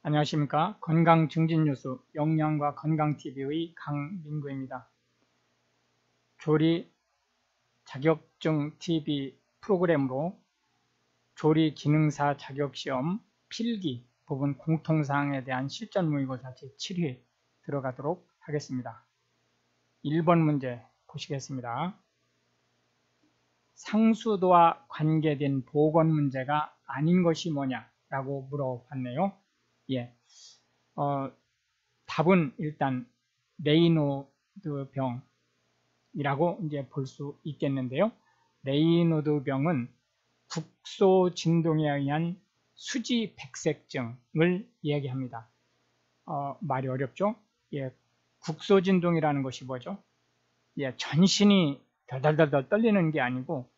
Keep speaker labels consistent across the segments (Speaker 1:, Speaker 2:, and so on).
Speaker 1: 안녕하십니까. 건강증진뉴스 영양과 건강TV의 강민구입니다. 조리 자격증 TV 프로그램으로 조리 기능사 자격시험 필기 부분 공통사항에 대한 실전 모의고사 제7회 들어가도록 하겠습니다. 1번 문제 보시겠습니다. 상수도와 관계된 보건 문제가 아닌 것이 뭐냐라고 물어봤네요. 예, 답은 일단 레이노드 병이라고 이제 볼 수 있겠는데요. 레이노드 병은 국소 진동에 의한 수지 백색증을 이야기합니다. 말이 어렵죠? 예, 국소 진동이라는 것이 뭐죠? 예, 전신이 덜덜덜 떨리는 게 아니고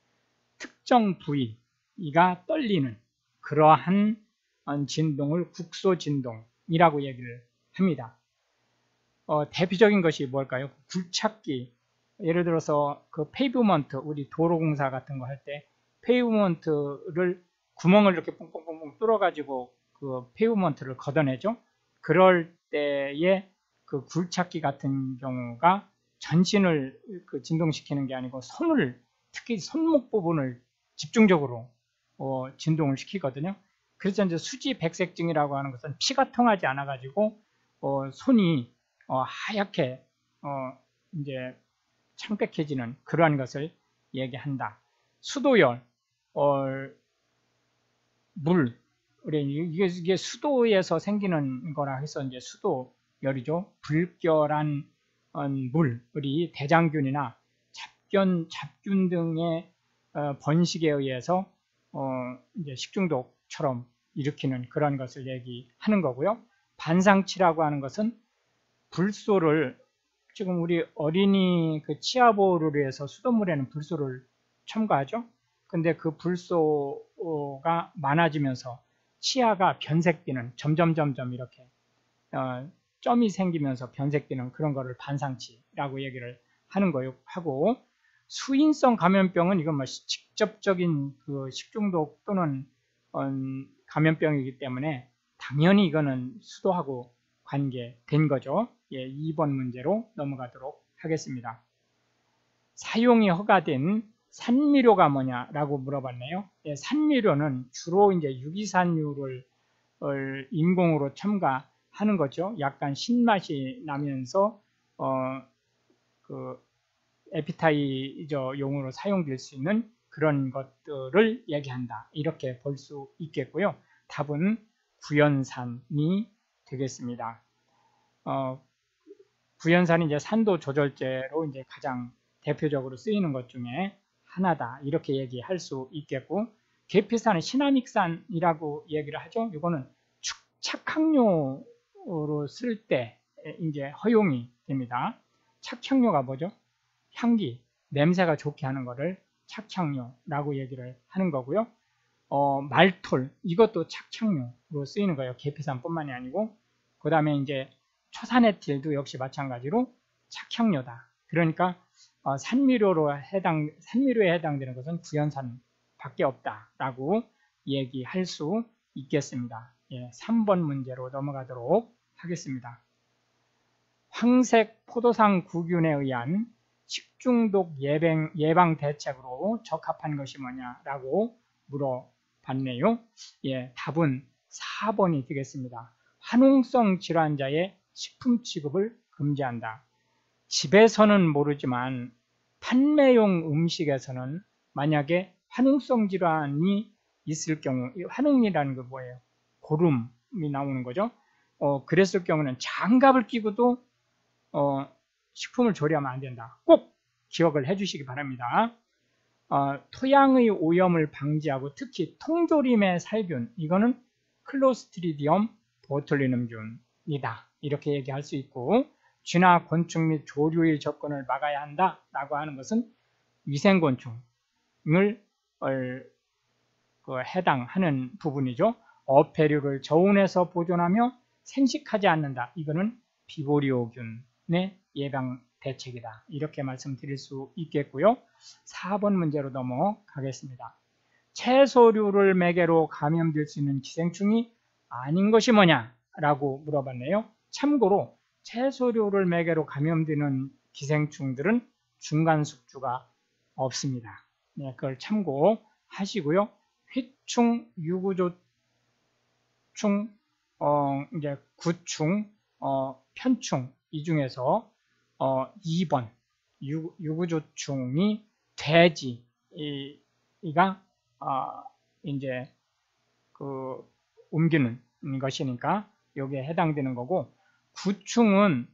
Speaker 1: 특정 부위가 떨리는 그러한 진동을 국소진동이라고 얘기를 합니다. 대표적인 것이 뭘까요? 굴착기, 예를 들어서 그 페이브먼트, 우리 도로공사 같은 거 할 때 페이브먼트를 구멍을 이렇게 뽕뽕뽕뽕 뚫어가지고 그 페이브먼트를 걷어내죠. 그럴 때에 그 굴착기 같은 경우가 전신을 그 진동시키는 게 아니고 손을, 특히 손목 부분을 집중적으로 진동을 시키거든요. 그래서 이제 수지 백색증이라고 하는 것은 피가 통하지 않아 가지고 손이 하얗게 이제 창백해지는 그러한 것을 얘기한다. 수도열, 물, 이게 수도에서 생기는 거라 해서 이제 수도열이죠. 불결한 물이 대장균이나 잡균 등의 번식에 의해서 이제 식중독처럼 일으키는 그런 것을 얘기하는 거고요. 반상치라고 하는 것은 불소를, 지금 우리 어린이 그 치아 보호를 위해서 수돗물에는 불소를 첨가하죠. 근데 그 불소가 많아지면서 치아가 변색되는, 점점 이렇게 점이 생기면서 변색되는 그런 거를 반상치라고 얘기를 하는 거요. 하고, 수인성 감염병은 이건 뭐 직접적인 그 식중독 또는 감염병이기 때문에 당연히 이거는 수도하고 관계된 거죠. 예, 2번 문제로 넘어가도록 하겠습니다. 사용이 허가된 산미료가 뭐냐라고 물어봤네요. 예, 산미료는 주로 이제 유기산유를 인공으로 첨가하는 거죠. 약간 신맛이 나면서 그 에피타이저용으로 사용될 수 있는 그런 것들을 얘기한다. 이렇게 볼 수 있겠고요. 답은 구연산이 되겠습니다. 구연산이 이제 산도 조절제로 이제 가장 대표적으로 쓰이는 것 중에 하나다. 이렇게 얘기할 수 있겠고, 계피산은 시나믹산이라고 얘기를 하죠. 이거는 착향료로 쓸 때 이제 허용이 됩니다. 착향료가 뭐죠? 향기, 냄새가 좋게 하는 것을 착향료라고 얘기를 하는 거고요. 말톨, 이것도 착향료로 쓰이는 거예요. 계피산뿐만이 아니고, 그 다음에 이제 초산에틸도 역시 마찬가지로 착향료다. 그러니까 산미료에 해당되는 것은 구연산밖에 없다라고 얘기할 수 있겠습니다. 예, 3번 문제로 넘어가도록 하겠습니다. 황색 포도상 구균에 의한 식중독 예방 대책으로 적합한 것이 뭐냐라고 물어봤네요. 예, 답은 4번이 되겠습니다. 화농성 질환자의 식품 취급을 금지한다. 집에서는 모르지만 판매용 음식에서는 만약에 화농성 질환이 있을 경우, 화농이라는 게 뭐예요? 고름이 나오는 거죠. 그랬을 경우는 장갑을 끼고도 식품을 조리하면 안 된다. 꼭 기억을 해주시기 바랍니다. 토양의 오염을 방지하고 특히 통조림의 살균, 이거는 클로스트리디엄 보툴리눔균이다. 이렇게 얘기할 수 있고, 쥐나 곤충 및 조류의 접근을 막아야 한다라고 하는 것은 위생곤충을 해당하는 부분이죠. 어패류를 저온에서 보존하며 생식하지 않는다. 이거는 비보리오균의 예방 대책이다. 이렇게 말씀드릴 수 있겠고요. 4번 문제로 넘어가겠습니다. 채소류를 매개로 감염될 수 있는 기생충이 아닌 것이 뭐냐? 라고 물어봤네요. 참고로 채소류를 매개로 감염되는 기생충들은 중간 숙주가 없습니다. 네, 그걸 참고하시고요. 휘충, 유구조충, 이제 구충, 편충 이 중에서 2번 유구조충이 돼지가 이제 그 옮기는 것이니까 여기에 해당되는 거고, 구충은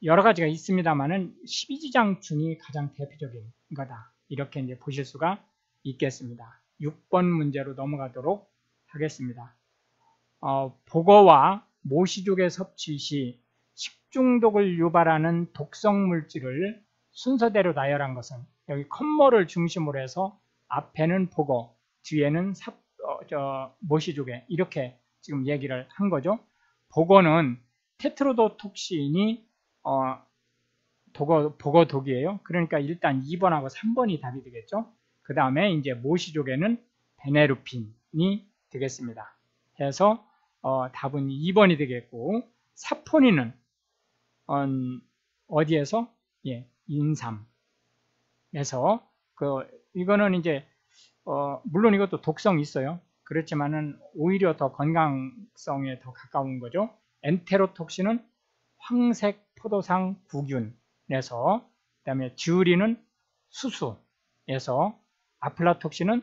Speaker 1: 여러 가지가 있습니다만은 12지장충이 가장 대표적인 거다. 이렇게 이제 보실 수가 있겠습니다. 6번 문제로 넘어가도록 하겠습니다. 보거와 모시족의 섭취 시 식중독을 유발하는 독성 물질을 순서대로 나열한 것은, 여기 컴모를 중심으로 해서 앞에는 보거, 뒤에는 모시족에 이렇게 지금 얘기를 한 거죠. 보거는 테트로도톡신이 보거독이에요. 그러니까 일단 2번하고 3번이 답이 되겠죠. 그 다음에 이제 모시족에는 베네루핀이 되겠습니다. 해서 답은 2번이 되겠고, 사포닌은 어디에서? 예, 인삼에서. 이거는 이제 물론 이것도 독성이 있어요. 그렇지만은 오히려 더 건강성에 더 가까운 거죠. 엔테로톡신은 황색 포도상 구균에서, 그 다음에 지우린은 수수에서, 아플라톡신은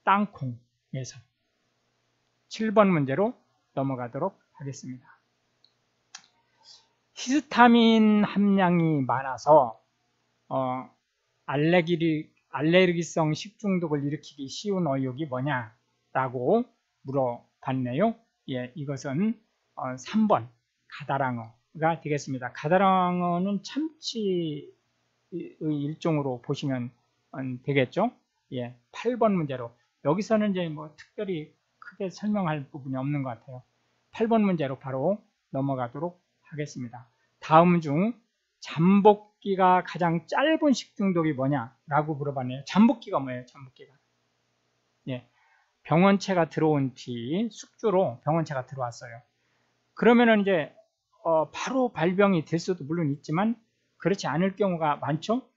Speaker 1: 땅콩에서. 7번 문제로 넘어가도록 하겠습니다. 히스타민 함량이 많아서 알레르기성 식중독을 일으키기 쉬운 어육이 뭐냐라고 물어봤네요. 예, 이것은 3번 가다랑어가 되겠습니다. 가다랑어는 참치의 일종으로 보시면 되겠죠. 예, 8번 문제로, 여기서는 이제 뭐 특별히 크게 설명할 부분이 없는 것 같아요. 8번 문제로 바로 넘어가도록 하겠습니다. 다음 중 잠복기가 가장 짧은 식중독이 뭐냐라고 물어봤네요. 잠복기가 뭐예요? 잠복기가. 예, 병원체가 들어온 뒤 숙주로 병원체가 들어왔어요. 그러면은 이제 바로 발병이 될 수도 물론 있지만 그렇지 않을 경우가 많죠.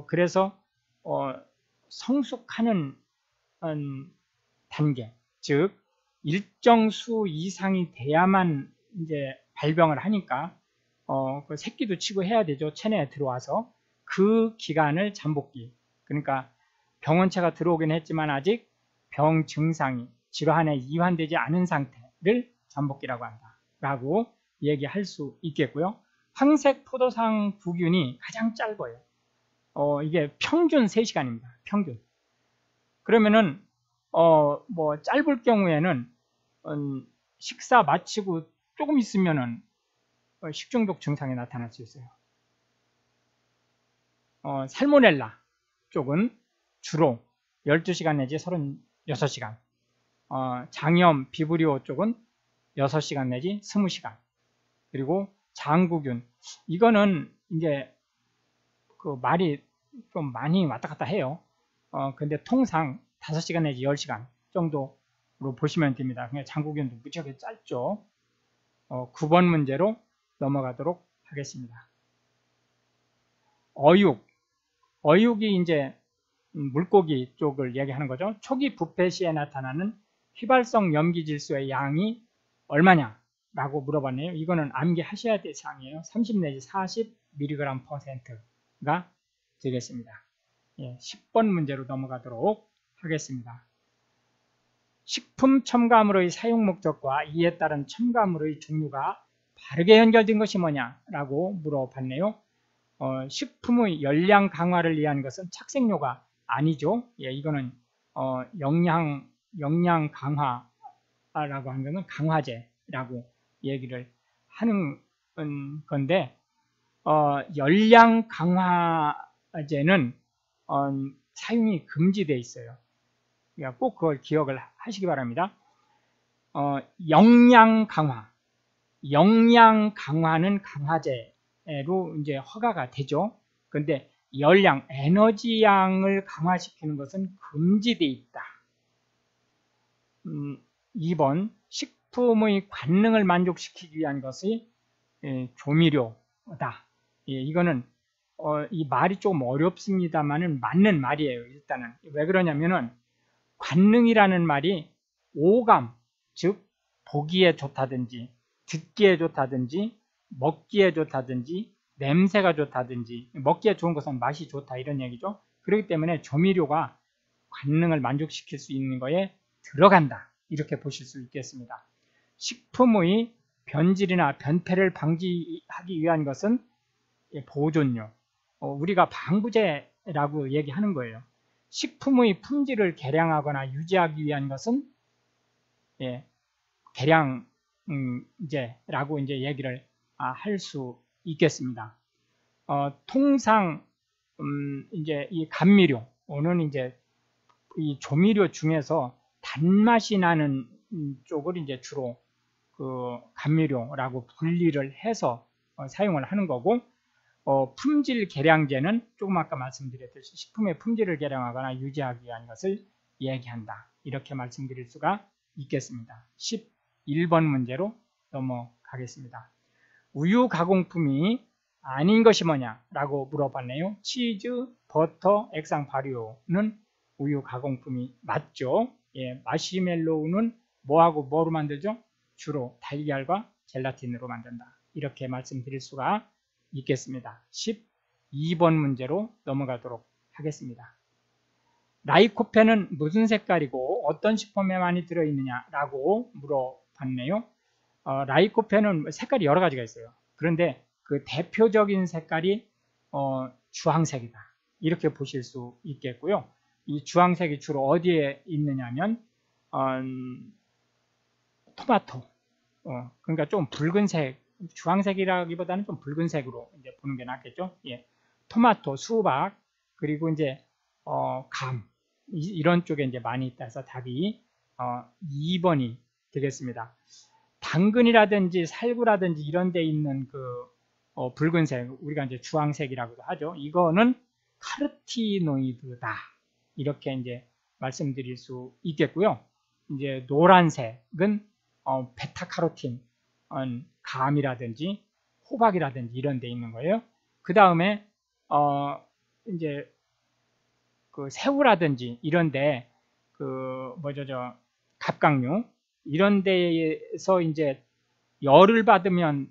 Speaker 1: 그래서 성숙하는 단계, 즉 일정 수 이상이 돼야만 이제 발병을 하니까 그 새끼도 치고 해야 되죠. 체내에 들어와서. 그 기간을 잠복기, 그러니까 병원체가 들어오긴 했지만 아직 병 증상이 질환에 이완되지 않은 상태를 잠복기라고 한다 라고 얘기할 수 있겠고요. 황색 포도상 구균이 가장 짧아요. 이게 평균 3시간입니다. 평균. 그러면은 뭐 짧을 경우에는 식사 마치고 조금 있으면은 식중독 증상이 나타날 수 있어요. 살모넬라 쪽은 주로 12시간 내지 36시간, 장염, 비브리오 쪽은 6시간 내지 20시간, 그리고 장구균, 이거는 이제 그 말이 좀 많이 왔다 갔다 해요. 근데 통상 5시간 내지 10시간 정도로 보시면 됩니다. 그냥 장구균도 무지하게 짧죠. 9번 문제로 넘어가도록 하겠습니다. 어육이 이제 물고기 쪽을 얘기하는 거죠. 초기 부패 시에 나타나는 휘발성 염기 질소의 양이 얼마냐라고 물어봤네요. 이거는 암기하셔야 될 사항이에요. 30 내지 40mg/%가 되겠습니다. 예, 10번 문제로 넘어가도록 하겠습니다. 식품 첨가물의 사용 목적과 이에 따른 첨가물의 종류가 바르게 연결된 것이 뭐냐라고 물어봤네요. 식품의 열량 강화를 위한 것은 착색료가 아니죠. 예, 이거는 영양 강화라고 하는 것은 강화제라고 얘기를 하는 건데, 열량 강화제는 사용이 금지되어 있어요. 그러니까 꼭 그걸 기억을 하시기 바랍니다. 영양 강화는 강화제로 이제 허가가 되죠. 근데 열량, 에너지양을 강화시키는 것은 금지되어 있다. 2번 식품의 관능을 만족시키기 위한 것이 조미료다. 이거는 이 말이 조금 어렵습니다만은 맞는 말이에요. 일단은 왜 그러냐면은 관능이라는 말이 오감, 즉 보기에 좋다든지 듣기에 좋다든지 먹기에 좋다든지 냄새가 좋다든지, 먹기에 좋은 것은 맛이 좋다 이런 얘기죠. 그렇기 때문에 조미료가 관능을 만족시킬 수 있는 거에 들어간다, 이렇게 보실 수 있겠습니다. 식품의 변질이나 변폐를 방지하기 위한 것은 보존료, 우리가 방부제라고 얘기하는 거예요. 식품의 품질을 개량하거나 유지하기 위한 것은 개량제라고 이제 얘기를 할 수 있겠습니다. 통상 이제 이 감미료는 이제 이 조미료 중에서 단맛이 나는 쪽을 이제 주로 그 감미료라고 분리를 해서 사용을 하는 거고, 품질 개량제는 조금 아까 말씀드렸듯이 식품의 품질을 개량하거나 유지하기 위한 것을 얘기한다, 이렇게 말씀드릴 수가 있겠습니다. 11번 문제로 넘어가겠습니다. 우유 가공품이 아닌 것이 뭐냐라고 물어봤네요. 치즈, 버터, 액상 발효는 우유 가공품이 맞죠. 마시멜로우는 뭐하고 뭐로 만들죠? 주로 달걀과 젤라틴으로 만든다, 이렇게 말씀드릴 수가 있겠습니다. 12번 문제로 넘어가도록 하겠습니다. 라이코펜은 무슨 색깔이고 어떤 식품에 많이 들어있느냐라고 물어봤네요. 라이코펜은 색깔이 여러 가지가 있어요. 그런데 그 대표적인 색깔이 주황색이다, 이렇게 보실 수 있겠고요. 이 주황색이 주로 어디에 있느냐면 토마토, 그러니까 좀 붉은색, 주황색이라기보다는 좀 붉은색으로 이제 보는 게 낫겠죠. 토마토, 수박, 그리고 이제 감, 이런 쪽에 이제 많이 있다 해서 답이 2번이 되겠습니다. 당근이라든지 살구라든지 이런 데 있는 그 붉은색, 우리가 이제 주황색이라고도 하죠. 이거는 카르티노이드다, 이렇게 이제 말씀드릴 수 있겠고요. 이제 노란색은 베타카로틴, 감이라든지 호박이라든지 이런 데 있는 거예요. 그 다음에 이제 그 새우라든지 이런데 그 갑각류 이런 데에서 이제 열을 받으면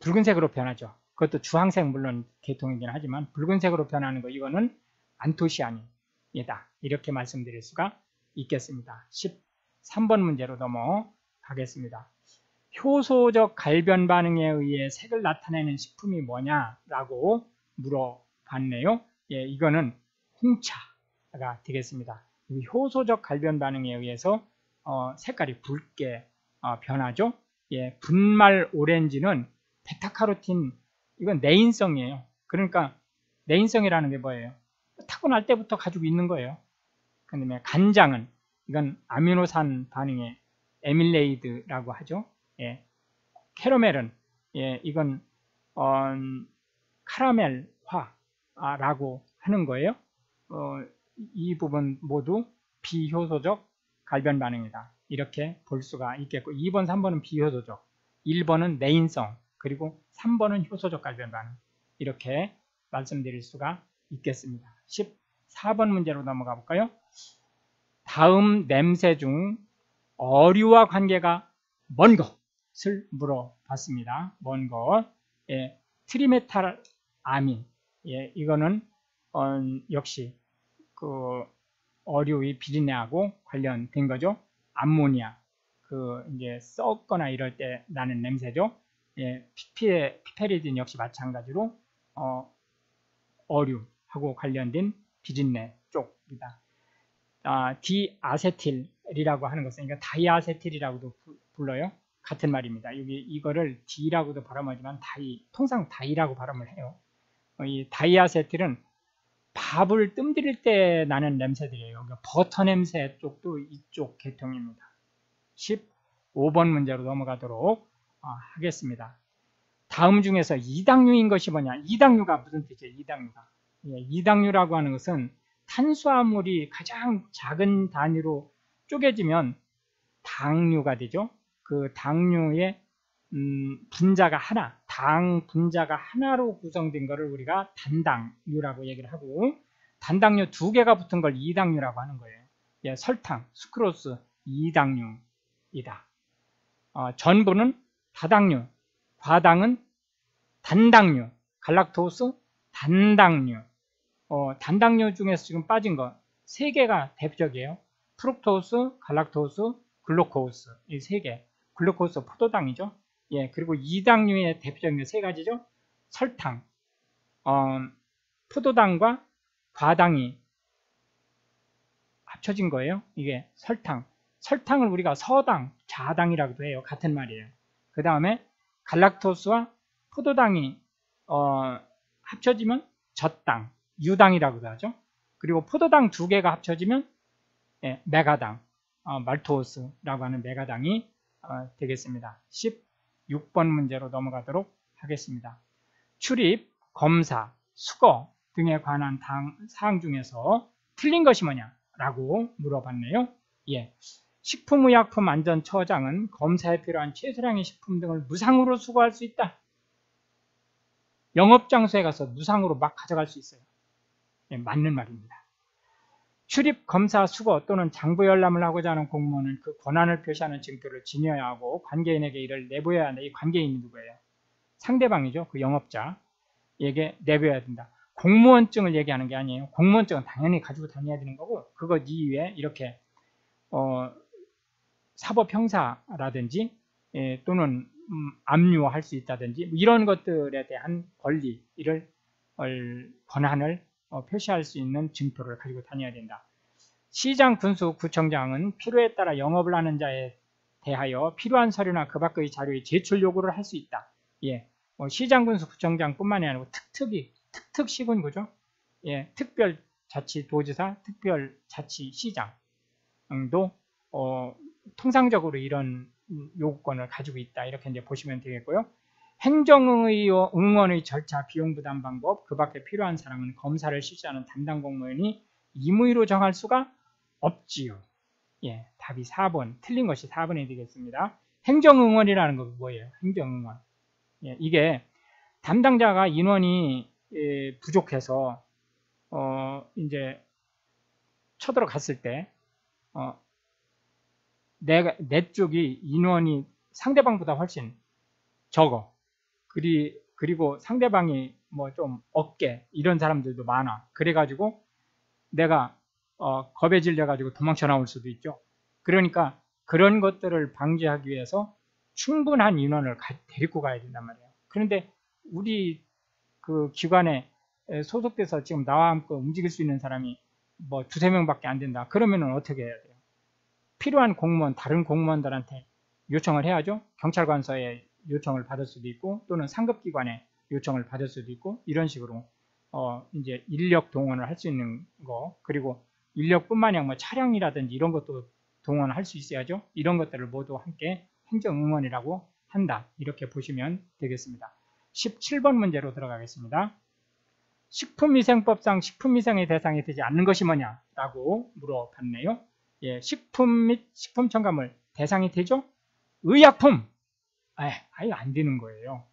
Speaker 1: 붉은색으로 변하죠. 그것도 주황색 물론 계통이긴 하지만 붉은색으로 변하는 거, 이거는 안토시아닌이다, 이렇게 말씀드릴 수가 있겠습니다. 13번 문제로 넘어가겠습니다. 효소적 갈변 반응에 의해 색을 나타내는 식품이 뭐냐라고 물어봤네요. 이거는 홍차가 되겠습니다. 효소적 갈변 반응에 의해서 색깔이 붉게 변하죠. 분말 오렌지는 베타카로틴, 이건 내인성이에요. 그러니까 내인성이라는 게 뭐예요? 타고날 때부터 가지고 있는 거예요. 그 다음에 간장은, 이건 아미노산 반응의 에밀레이드라고 하죠. 캐러멜은 이건 카라멜화라고 하는 거예요. 이 부분 모두 비효소적 갈변 반응이다, 이렇게 볼 수가 있겠고, 2번, 3번은 비효소적, 1번은 내인성, 그리고 3번은 효소적 갈변 반응, 이렇게 말씀드릴 수가 있겠습니다. 14번 문제로 넘어가 볼까요? 다음 냄새 중 어류와 관계가 먼 것을 물어봤습니다. 먼 것, 트리메탈아민, 이거는 역시 그 어류의 비린내하고 관련된 거죠. 암모니아, 그 이제 썩거나 이럴 때 나는 냄새죠. 피페리딘 역시 마찬가지로 어류하고 관련된 비린내 쪽입니다. 디아세틸이라고 하는 것은, 그러니까 다이아세틸이라고도 불러요. 같은 말입니다. 여기 이거를 D라고도 발음하지만 통상 다이라고 발음을 해요. 이 다이아세틸은 밥을 뜸들일 때 나는 냄새들이에요. 그러니까 버터 냄새 쪽도 이쪽 계통입니다. 15번 문제로 넘어가도록 하겠습니다. 다음 중에서 이당류인 것이 뭐냐? 이당류가 무슨 뜻이에요? 이당류가. 이당류라고 하는 것은 탄수화물이 가장 작은 단위로 쪼개지면 당류가 되죠. 그 당류의 분자가 하나, 당 분자가 하나로 구성된 것을 우리가 단당류라고 얘기를 하고, 단당류 두 개가 붙은 걸 이당류라고 하는 거예요. 예, 설탕, 수크로스, 이당류이다. 전부는 다당류, 과당은 단당류, 갈락토스, 단당류. 단당류 중에서 지금 빠진 거 세 개가 대표적이에요. 프룩토스, 갈락토스, 글루코스. 이 세 개. 글루코스 포도당이죠. 예, 그리고 이당류의 대표적인 게 세 가지죠. 설탕, 포도당과 과당이 합쳐진 거예요. 이게 설탕. 설탕을 우리가 서당, 좌당이라고도 해요. 같은 말이에요. 그 다음에 갈락토스와 포도당이 합쳐지면 젖당, 유당이라고도 하죠. 그리고 포도당 두 개가 합쳐지면 메가당, 말토스라고 하는 메가당이 되겠습니다. 16번 문제로 넘어가도록 하겠습니다. 출입, 검사, 수거 등에 관한 사항 중에서 틀린 것이 뭐냐라고 물어봤네요. 예, 식품의약품안전처장은 검사에 필요한 최소량의 식품 등을 무상으로 수거할 수 있다. 영업장소에 가서 무상으로 막 가져갈 수 있어요. 예, 맞는 말입니다. 출입, 검사, 수거 또는 장부 열람을 하고자 하는 공무원은 그 권한을 표시하는 증표를 지녀야 하고 관계인에게 이를 내보여야 한다. 이 관계인이 누구예요? 상대방이죠. 그 영업자에게 내보여야 된다. 공무원증을 얘기하는 게 아니에요. 공무원증은 당연히 가지고 다녀야 되는 거고, 그거 이외에 이렇게 사법 형사라든지 또는 압류할 수 있다든지 이런 것들에 대한 권리, 이를 권한을 표시할 수 있는 증표를 가지고 다녀야 된다. 시장, 군수, 구청장은 필요에 따라 영업을 하는 자에 대하여 필요한 서류나 그 밖의 자료의 제출 요구를 할 수 있다. 예, 시장, 군수, 구청장뿐만이 아니고 특특시군구죠. 예, 특별자치도지사, 특별자치시장도 통상적으로 이런 요구권을 가지고 있다. 이렇게 이제 보시면 되겠고요. 행정응원의 절차, 비용 부담 방법, 그 밖에 필요한 사람은 검사를 실시하는 담당 공무원이 임의로 정할 수가 없지요. 예, 답이 4번. 틀린 것이 4번이 되겠습니다. 행정응원이라는 건 뭐예요? 행정응원. 예, 이게 담당자가 인원이 부족해서 이제 쳐들어갔을 때 내 쪽이 인원이 상대방보다 훨씬 적어. 그리고 상대방이 뭐 좀 없게 이런 사람들도 많아. 그래가지고 내가 겁에 질려가지고 도망쳐 나올 수도 있죠. 그러니까 그런 것들을 방지하기 위해서 충분한 인원을 데리고 가야 된단 말이에요. 그런데 우리 그 기관에 소속돼서 지금 나와 함께 움직일 수 있는 사람이 뭐 2~3명밖에 안 된다. 그러면은 어떻게 해야 돼요? 필요한 공무원, 다른 공무원들한테 요청을 해야죠. 경찰관서에 요청을 받을 수도 있고, 또는 상급기관에 요청을 받을 수도 있고, 이런 식으로 이제 인력 동원을 할 수 있는 거, 그리고 인력뿐만이 아니라 뭐 차량이라든지 이런 것도 동원할 수 있어야죠. 이런 것들을 모두 함께 행정응원이라고 한다. 이렇게 보시면 되겠습니다. 17번 문제로 들어가겠습니다. 식품위생법상 식품위생의 대상이 되지 않는 것이 뭐냐라고 물어봤네요. 예, 식품 및 식품 첨가물 대상이 되죠? 의약품! 아예 안 되는 거예요.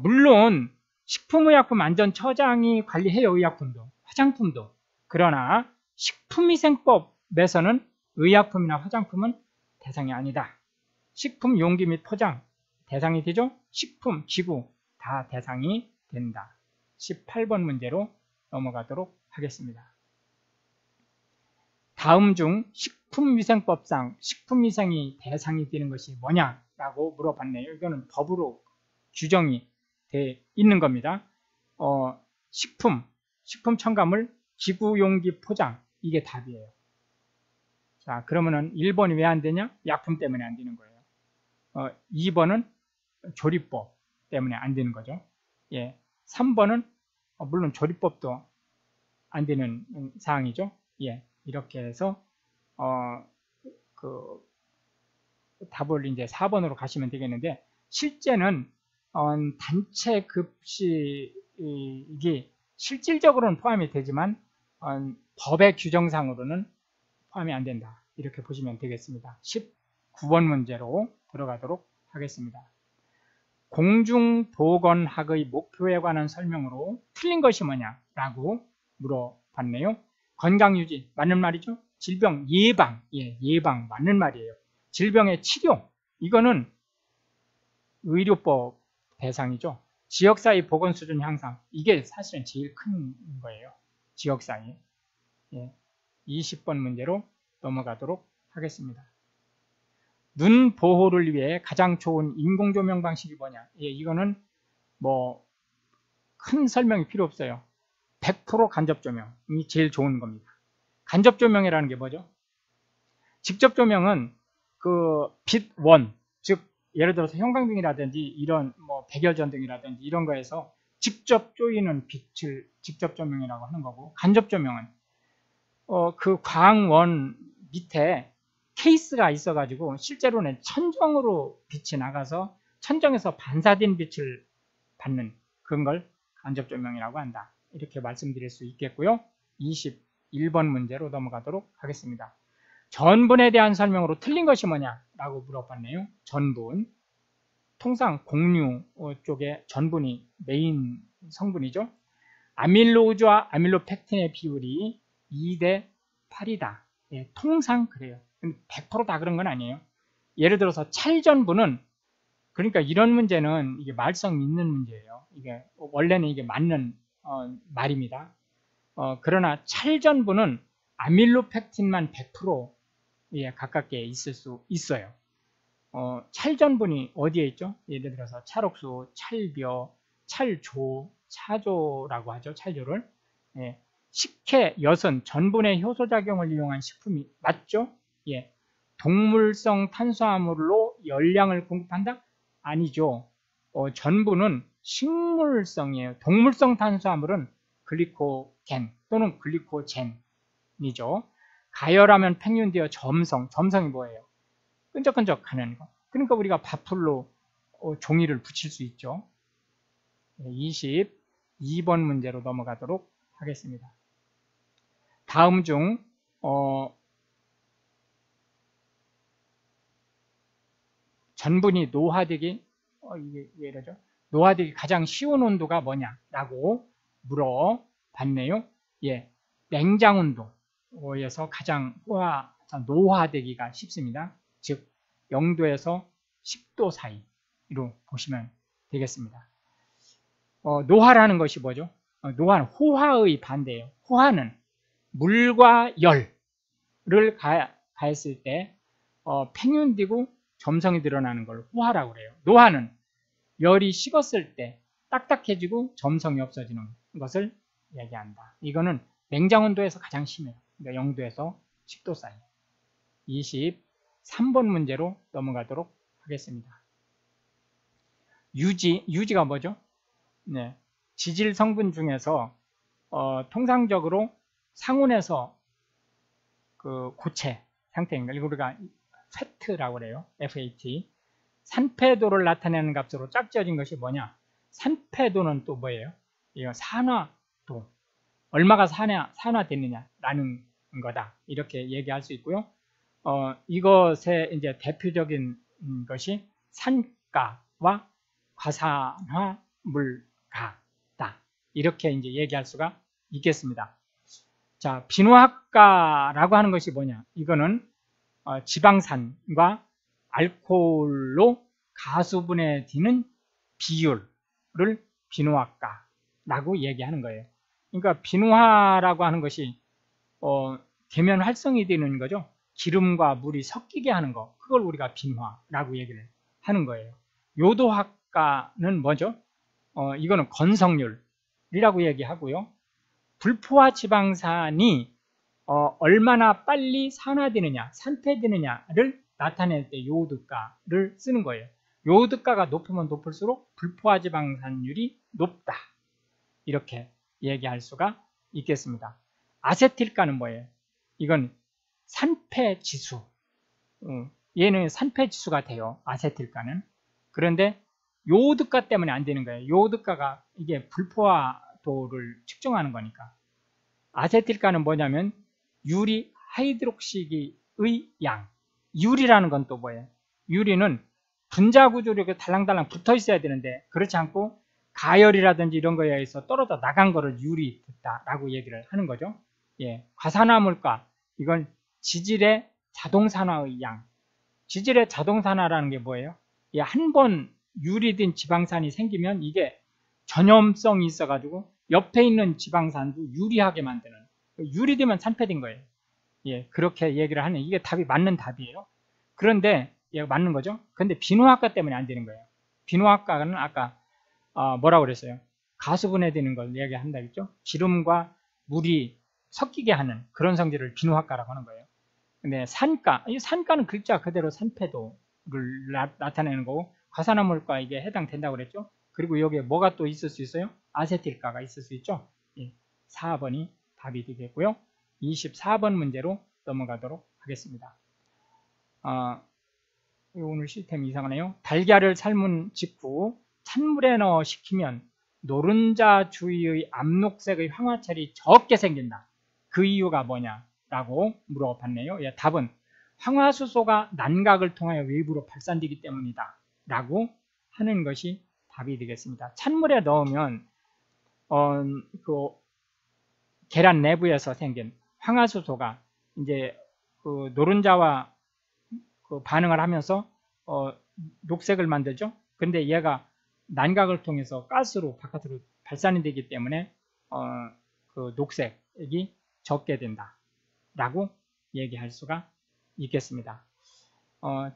Speaker 1: 물론 식품의약품안전처장이 관리해요. 의약품도, 화장품도. 그러나 식품위생법에서는 의약품이나 화장품은 대상이 아니다. 식품 용기 및 포장 대상이 되죠? 식품, 기구 다 대상이 된다. 18번 문제로 넘어가도록 하겠습니다. 다음 중 식품위생법상 식품위생이 대상이 되는 것이 뭐냐라고 물어봤네요. 이거는 법으로 규정이 돼 있는 겁니다. 식품 첨가물, 기구, 용기, 포장, 이게 답이에요. 자, 그러면은 1번이 왜 안 되냐? 약품 때문에 안 되는 거예요. 2번은 조리법 때문에 안 되는 거죠. 예, 3번은 물론 조리법도 안 되는 사항이죠. 예, 이렇게 해서 그 답을 이제 4번으로 가시면 되겠는데, 실제는 단체 급식이 실질적으로는 포함이 되지만 법의 규정상으로는 포함이 안 된다. 이렇게 보시면 되겠습니다. 19번 문제로 들어가도록 하겠습니다. 공중보건학의 목표에 관한 설명으로 틀린 것이 뭐냐라고 물어봤네요. 건강유지 맞는 말이죠. 질병 예방, 예방 맞는 말이에요. 질병의 치료, 이거는 의료법 대상이죠. 지역사회 보건수준 향상, 이게 사실은 제일 큰 거예요. 지역사회. 20번 문제로 넘어가도록 하겠습니다. 눈 보호를 위해 가장 좋은 인공조명 방식이 뭐냐? 이거는 뭐 큰 설명이 필요 없어요. 100% 간접조명이 제일 좋은 겁니다. 간접조명이라는 게 뭐죠? 직접조명은 그 빛 원, 즉 예를 들어서 형광등이라든지 이런 뭐 백열전등이라든지 이런 거에서 직접 쪼이는 빛을 직접조명이라고 하는 거고, 간접조명은 그 광원 밑에 케이스가 있어가지고 실제로는 천정으로 빛이 나가서 천정에서 반사된 빛을 받는 그런 걸 간접조명이라고 한다. 이렇게 말씀드릴 수 있겠고요. 21번 문제로 넘어가도록 하겠습니다. 전분에 대한 설명으로 틀린 것이 뭐냐라고 물어봤네요. 전분. 통상 곡류 쪽에 전분이 메인 성분이죠. 아밀로우즈와 아밀로펙틴의 비율이 2대 8이다. 통상 그래요. 100% 다 그런 건 아니에요. 예를 들어서 찰전분은, 그러니까 이런 문제는 이게 말썽 있는 문제예요. 이게 원래는 이게 맞는 말입니다. 그러나 찰전분은 아밀로펙틴만 100%에 가깝게 있을 수 있어요. 찰전분이 어디에 있죠? 예를 들어서 찰옥수, 찰벼, 찰조, 차조라고 하죠. 찰조를. 식혜, 여선, 전분의 효소작용을 이용한 식품이 맞죠? 동물성 탄수화물로 열량을 공급한다? 아니죠. 전분은 식물성이에요. 동물성 탄수화물은 글리코겐 또는 글리코젠이죠. 가열하면 팽윤되어 점성이 뭐예요? 끈적끈적하는 거. 그러니까 우리가 밥풀로 종이를 붙일 수 있죠. 22번 문제로 넘어가도록 하겠습니다. 다음 중 전분이 노화되기 이게 왜 이러죠? 노화되기 가장 쉬운 온도가 뭐냐라고 물어봤네요. 냉장온도에서 가장 노화되기가 쉽습니다. 즉 0도에서 10도 사이로 보시면 되겠습습니다. 노화라는 것이 뭐죠? 노화는 호화의 반대예요. 호화는 물과 열을 가했을 때 팽윤되고 점성이 드러나는 걸 호화라고 그래요. 노화는 열이 식었을 때 딱딱해지고 점성이 없어지는 것을 얘기한다. 이거는 냉장온도에서 가장 심해요. 그러니까 0도에서 10도 사이. 23번 문제로 넘어가도록 하겠습니다. 유지가 뭐죠? 지질 성분 중에서 통상적으로 상온에서 그 고체 상태인 걸 우리가 FAT라고 그래요. FAT. 산패도를 나타내는 값으로 짝지어진 것이 뭐냐? 산패도는 또 뭐예요? 이거 산화도. 얼마가 산화됐느냐라는 거다. 이렇게 얘기할 수 있고요. 이것의 이제 대표적인 것이 산가와 과산화물가다. 이렇게 이제 얘기할 수가 있겠습니다. 자, 비누학가라고 하는 것이 뭐냐? 이거는 지방산과 알코올로 가수분해되는 비율을 비누학가라고 얘기하는 거예요. 그러니까 비누화라고 하는 것이 계면 활성이 되는 거죠. 기름과 물이 섞이게 하는 거, 그걸 우리가 비누화라고 얘기를 하는 거예요. 요도학가는 뭐죠? 이거는 건성률이라고 얘기하고요. 불포화 지방산이 얼마나 빨리 산화되느냐, 산패되느냐를 나타낼 때 요오드가를 쓰는 거예요. 요오드가가 높으면 높을수록 불포화 지방산율이 높다. 이렇게 얘기할 수가 있겠습니다. 아세틸가는 뭐예요? 이건 산패지수. 얘는 산패지수가 돼요. 아세틸가는. 그런데 요오드가 때문에 안 되는 거예요. 요오드가가 이게 불포화도를 측정하는 거니까. 아세틸가는 뭐냐면 유리 하이드록시기의 양. 유리라는 건 또 뭐예요? 유리는 분자 구조로 이렇게 달랑달랑 붙어 있어야 되는데 그렇지 않고 가열이라든지 이런 거에 의해서 떨어져 나간 거를 유리됐다라고 얘기를 하는 거죠. 예, 과산화물과 이건 지질의 자동산화의 양. 지질의 자동산화라는 게 뭐예요? 예, 한 번 유리된 지방산이 생기면 이게 전염성이 있어가지고 옆에 있는 지방산도 유리하게 만드는, 유리되면 산패된 거예요. 예, 그렇게 얘기를 하는, 이게 답이 맞는 답이에요. 그런데 예, 맞는 거죠. 근데 비누학과 때문에 안 되는 거예요. 비누학과는 아까 뭐라고 그랬어요? 가수분해되는 걸 얘기한다 했죠. 기름과 물이 섞이게 하는 그런 성질을 비누학과라고 하는 거예요. 근데 산가, 이 산가는 글자 그대로 산패도를 나타내는 거고, 과산화물과 이게 해당된다고 그랬죠. 그리고 여기에 뭐가 또 있을 수 있어요? 아세틸가가 있을 수 있죠. 예, 4번이 답이 되겠고요. 24번 문제로 넘어가도록 하겠습니다. 오늘 시스템이 이상하네요. 달걀을 삶은 직후 찬물에 넣어 식히면 노른자 주위의 암록색의 황화철이 적게 생긴다. 그 이유가 뭐냐? 라고 물어봤네요. 예, 답은 황화수소가 난각을 통하여 외부로 발산되기 때문이다. 라고 하는 것이 답이 되겠습니다. 찬물에 넣으면 그 계란 내부에서 생긴 황화수소가 이제 그 노른자와 그 반응을 하면서 녹색을 만들죠. 근데 얘가 난각을 통해서 가스로 바깥으로 발산이 되기 때문에 그 녹색이 적게 된다. 라고 얘기할 수가 있겠습니다.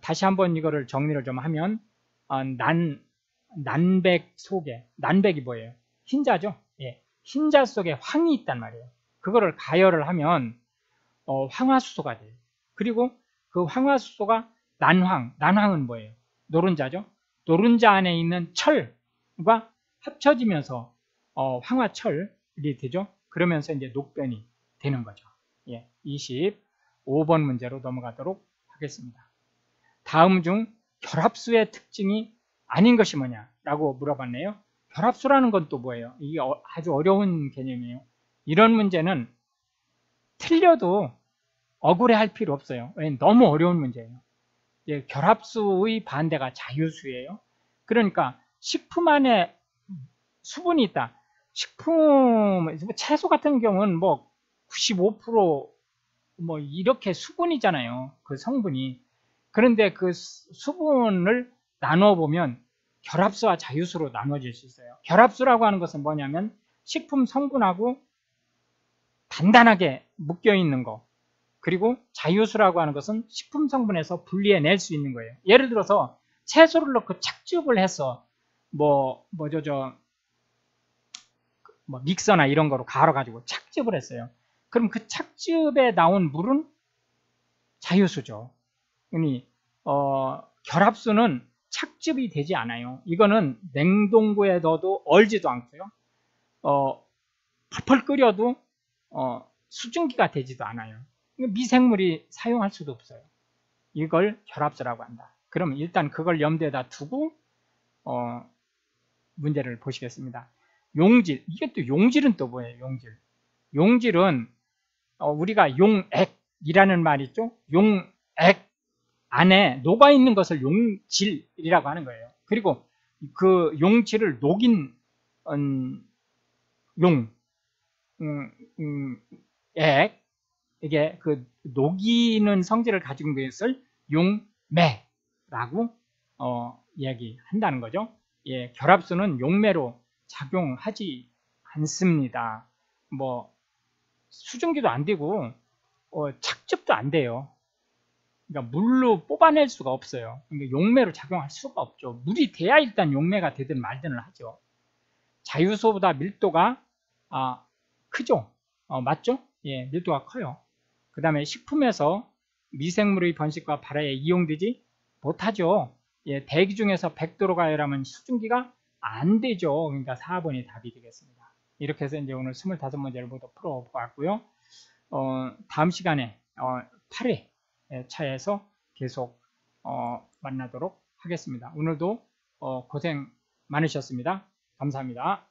Speaker 1: 다시 한번 이거를 정리를 좀 하면 난백 속에, 난백이 뭐예요? 흰자죠? 예, 흰자 속에 황이 있단 말이에요. 그거를 가열을 하면 황화수소가 돼요. 그리고 그 황화수소가 난황은 뭐예요? 노른자죠? 노른자 안에 있는 철과 합쳐지면서 황화철이 되죠? 그러면서 이제 녹변이 되는 거죠. 예, 25번 문제로 넘어가도록 하겠습니다. 다음 중 결합수의 특징이 아닌 것이 뭐냐라고 물어봤네요. 결합수라는 건 또 뭐예요? 이게 아주 어려운 개념이에요. 이런 문제는 틀려도 억울해할 필요 없어요. 왜냐면 너무 어려운 문제예요. 예, 결합수의 반대가 자유수예요. 그러니까 식품 안에 수분이 있다. 식품, 채소 같은 경우는 뭐 95% 뭐 이렇게 수분이잖아요. 그 성분이. 그런데 그 수분을 나눠 보면 결합수와 자유수로 나눠질 수 있어요. 결합수라고 하는 것은 뭐냐면 식품 성분하고 단단하게 묶여 있는 거. 그리고 자유수라고 하는 것은 식품 성분에서 분리해낼 수 있는 거예요. 예를 들어서 채소를 넣고 착즙을 해서 뭐 믹서나 이런 거로 갈아가지고 착즙을 했어요. 그럼 그 착즙에 나온 물은 자유수죠. 그러니 결합수는 착즙이 되지 않아요. 이거는 냉동고에 넣어도 얼지도 않고요. 펄펄 끓여도 수증기가 되지도 않아요. 미생물이 사용할 수도 없어요. 이걸 결합수라고 한다. 그럼 일단 그걸 염두에다 두고 문제를 보시겠습니다. 용질, 이게 또 용질은 또 뭐예요? 용질은 우리가 용액이라는 말 있죠? 용액 안에 녹아있는 것을 용질이라고 하는 거예요. 그리고 그 용질을 녹인 액, 이게 그 녹이는 성질을 가지고 있는 것을 용매라고 이야기한다는 거죠. 예, 결합수는 용매로 작용하지 않습니다. 뭐 수증기도 안 되고 착즙도 안 돼요. 그러니까 물로 뽑아낼 수가 없어요. 그러니까 용매로 작용할 수가 없죠. 물이 돼야 일단 용매가 되든 말든을 하죠. 자유수보다 밀도가 크죠. 맞죠? 예, 밀도가 커요. 그 다음에 식품에서 미생물의 번식과 발화에 이용되지 못하죠. 예, 대기 중에서 100도로 가열하면 수증기가 안 되죠. 그러니까 4번이 답이 되겠습니다. 이렇게 해서 이제 오늘 25문제를 모두 풀어보았고요. 다음 시간에 8회 차에서 계속 만나도록 하겠습니다. 오늘도 고생 많으셨습니다. 감사합니다.